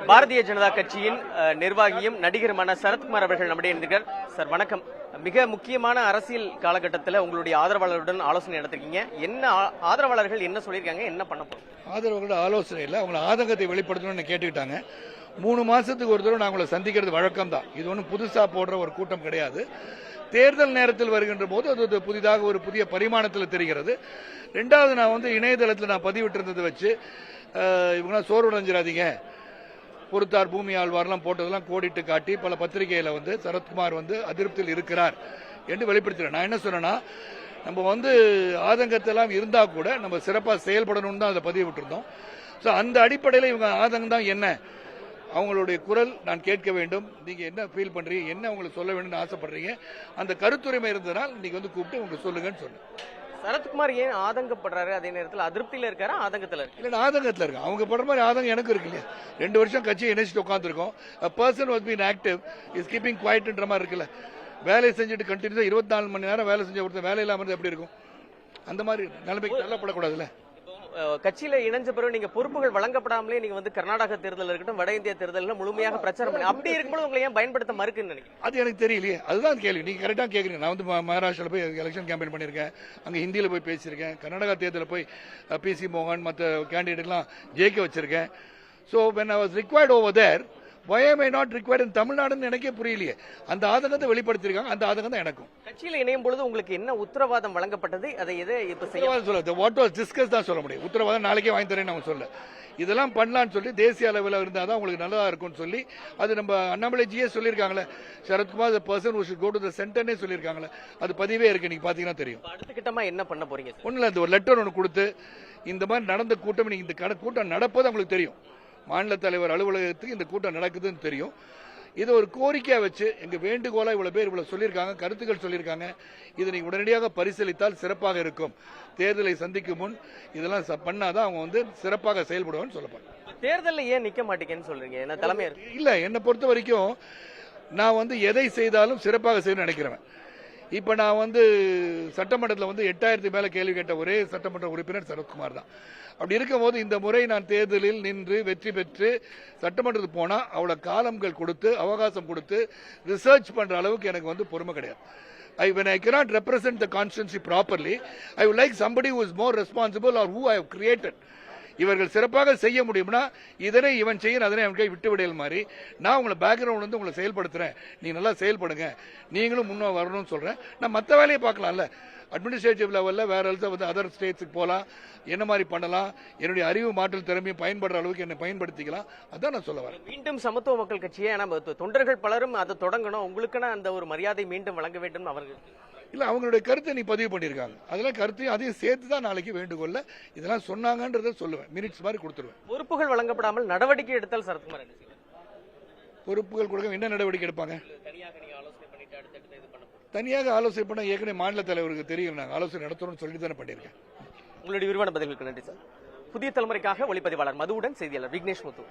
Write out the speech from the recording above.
பாரதிய ஜனதா கட்சியின் நிர்வாகியும் நடிகருமான சரத்குமார் அவர்கள் நம்முடைய இருக்கிறார். சார் வணக்கம். மிக முக்கியமான அரசியல் காலகட்டத்தில் உங்களுடைய ஆதரவாளருடன் ஆலோசனை நடத்திருக்கீங்க. என்ன ஆதரவாளர்கள் என்ன சொல்லியிருக்காங்க, என்ன பண்ண போறோம்? ஆதரவாளர்களோட ஆலோசனை இல்லை, அவங்களை ஆதங்கத்தை வெளிப்படுத்தணும்னு கேட்டுக்கிட்டாங்க. 3 மாசத்துக்கு ஒரு தடவை நான் உங்களை சந்திக்கிறது வழக்கம் தான். இது ஒன்றும் புதுசா போடுற ஒரு கூட்டம் கிடையாது. தேர்தல் நேரத்தில் வருகின்ற போது அது புதிதாக ஒரு புதிய பரிமாணத்தில் தெரிகிறது. ரெண்டாவது, நான் இணையதளத்தில் நான் பதிவிட்டிருந்ததை வச்சு இவங்க சோர்வடைஞ்சிடாதீங்க, பொறுத்தார் பூமி ஆழ்வார்லாம் போட்டதெல்லாம் கோடிட்டு காட்டி பல பத்திரிகையில சரத்குமார் அதிருப்தியில் இருக்கிறார் என்று வெளிப்படுத்துறேன். நான் என்ன சொன்னேன்னா, நம்ம ஆதங்கத்தெல்லாம் இருந்தா கூட நம்ம சிறப்பாக செயல்படணும்னு தான் அதை பதிவு விட்டுருந்தோம். ஸோ அந்த அடிப்படையில் இவங்க ஆதங்கம் தான் என்ன, அவங்களுடைய குரல் நான் கேட்க வேண்டும், நீங்க என்ன ஃபீல் பண்றீங்க, என்ன உங்களுக்கு சொல்ல வேண்டும்னு ஆசைப்படுறீங்க, அந்த கருத்துரிமை இருந்ததால் நீங்க கூப்பிட்டு உங்களுக்கு சொல்லுங்கன்னு சொன்னேன். சரத்குமார் ஏன் ஆதங்கப்படுறாரு, அதே நேரத்தில் அதிருப்தியில இருக்காரு, ஆதங்கத்தில் இருக்கு? இல்ல, ஆதங்கத்தில் இருக்கு. அவங்க படுற மாதிரி ஆதங்கம் எனக்கு இருக்கு இல்லையா? 2 வருஷம் கட்சியை இணைச்சிட்டு உட்காந்துருக்கோம். Person was been active is keeping குவைட்ன்ற மாதிரி இருக்குல்ல. வேலையை செஞ்சுட்டு கண்டினியூஸா 24 மணி நேரம் வேலை செஞ்ச ஒருத்தர் வேலை இல்லாமல் எப்படி இருக்கும்? அந்த மாதிரி நிலைமைக்கு தள்ளப்படக்கூடாதுல்ல. கட்சியில இணைஞ்ச பிறகு நீங்க பொறுப்புகள் வழங்கப்படாமலே நீங்க கர்நாடக தேர்தல் இருக்கட்டும், வட இந்திய தேர்தல் முழுமையாக பிரச்சாரம் பண்ணி அப்படி இருக்கும்போது உங்களை ஏன் பயன்படுத்த மறுக்குன்னு நினைக்கிறேன்? அது எனக்கு தெரியலையே, அதுதான் கேள்வி. நீங்க கரெக்டா கேக்குறீங்க. நான் மகாராஷ்டிரால போய் எலெக்ஷன் கேம்பெயின் பண்ணிருக்கேன், அங்க ஹிந்தியில போய் பேசியிருக்கேன், கர்நாடகா தேர்தலில் போய் PC மோகன் மற்ற கேண்டிடேட்லாம் ஜெயிக்க வச்சிருக்கேன். So when I was required over there, why am I not required in தமிழ்நாடுன்னு எனக்கே புரியலையே. அந்த ஆதங்கத்தை வெளிப்படுத்திருக்காங்க, அந்த ஆதங்கம் தான் எனக்கும். கட்சியில் இணையும் பொழுது உங்களுக்கு என்ன உத்தரவாதம் வழங்கப்பட்டது, அதை எதை இப்ப சொல்ல வாட் வாஸ் டிஸ்கஸ் தான் சொல்ல முடியும். உத்தரவாதம் நாளைக்கே வாங்கி தரேன்னு அவங்க சொல்ல, இதெல்லாம் பண்ணலான்னு சொல்லி தேசிய அளவில் இருந்தால் தான் உங்களுக்கு நல்லதா இருக்கும்னு சொல்லி அது நம்ம அண்ணாமலைஜியே சொல்லியிருக்காங்களே. Sarathkumar the person who should go to the centerனே சொல்லியிருக்காங்களே. அது பதிவே இருக்கு, நீங்க பாத்தீங்கன்னா தெரியும். அடுத்த கட்டமா என்ன பண்ண போறீங்க? ஒன்றும் இல்லை, ஒரு லெட்டர் ஒன்று கொடுத்து இந்த மாதிரி நடந்த கூட்டம், நீங்க இந்த கூட்டம் நடப்பது உங்களுக்கு தெரியும், மாநில தலைவர் அலுவலகத்துக்கு இந்த கூட்டம் நடக்குதுன்னு தெரியும். இதை ஒரு கோரிக்கையா வச்சு எங்க வேண்டுகோளா இவ்வளவு பேர் இவ்வளவு சொல்லியிருக்காங்க, கருத்துக்கள் சொல்லியிருக்காங்க, இதை நீங்க உடனடியாக பரிசீலித்தால் சிறப்பாக இருக்கும். தேர்தலை சந்திக்கும் முன் இதெல்லாம் பண்ணாதான் அவங்க சிறப்பாக செயல்படுவான்னு சொல்லப்பாங்க. தேர்தலில் ஏன் நிக்க மாட்டேங்கன்னு சொல்றீங்க? என்ன தலைமை இல்ல, என்னை பொறுத்த வரைக்கும் நான் எதை செய்தாலும் சிறப்பாக செய்யணும்னு நினைக்கிறேன். இப்ப நான் சட்டமன்றத்தில் 8000 மேல கேள்வி கேட்ட ஒரே சட்டமன்ற உறுப்பினர் சரத்குமார் தான். அப்படி இருக்கும் போது இந்த முறை நான் தேர்தலில் நின்று வெற்றி பெற்று சட்டமன்றத்துக்கு போனா அவ்வளவு காலங்கள் கொடுத்து அவகாசம் கொடுத்து ரிசர்ச் பண்ற அளவுக்கு எனக்கு பொறுமை கிடையாது. When I cannot represent the constituency properly, I would like somebody who is more responsible or who I have created. இவர்கள் சிறப்பாக செய்ய முடியும்னா இதனை இவன் செய்ய, அதனை அவன் கை விட்டு விடையல் மாதிரி நான் உங்களை பேக்ரவுண்ட் உங்களை செயல்படுத்துறேன், நீ நல்லா செயல்படுங்க, நீங்களும் முன்னே வரணும்னு சொல்றேன். நான் மற்ற வேலையை பார்க்கலாம்ல, அட்மினிஸ்ட்ரேட்டிவ் லெவலில் வேற அதர் ஸ்டேட்ஸுக்கு போகலாம், என்ன மாதிரி பண்ணலாம், என்னுடைய அறிவு மாற்றல் திறமையும் பயன்படுற அளவுக்கு என்னை பயன்படுத்திக்கலாம், அதான் நான் சொல்ல வரேன். மீண்டும் சமத்துவ மக்கள் கட்சியை தொண்டர்கள் பலரும் அதை தொடங்கணும், உங்களுக்கான அந்த ஒரு மரியாதை மீண்டும் வழங்க வேண்டும் அவர்கள் இல்ல, அவங்களுடைய கருத்தை நீ பதிவு பண்ணிருக்காங்க, அதெல்லாம் கருத்தையும் அதையும் சேர்த்து தான் நாளைக்கு வேண்டுகோள்ல இதெல்லாம் சொன்னாங்கன்றத சொல்லுவேன், மினிட்ஸ் மாதிரி கொடுத்துருவேன். பொறுப்புகள் வழங்கப்படாமல் நடவடிக்கை எடுத்தால் சரத்குமார் என்ன செய்வார்? பொறுப்புகள் கொடுக்க என்ன நடவடிக்கை எடுப்பாங்க? தனியாக ஆலோசனை பண்ண ஏற்கனவே மாநில தலைவருக்கு தெரியும், நாங்கள் ஆலோசனை நடத்தணும்னு சொல்லி தானே பண்ணியிருக்கேன். உங்களுடைய விரிவான பதில்களுக்கு நன்றி சார். புதிய தலைமுறைக்காக ஒளிப்பதிவாளர் மதுவுடன் செய்தியாளர் விக்னேஷ் முத்து.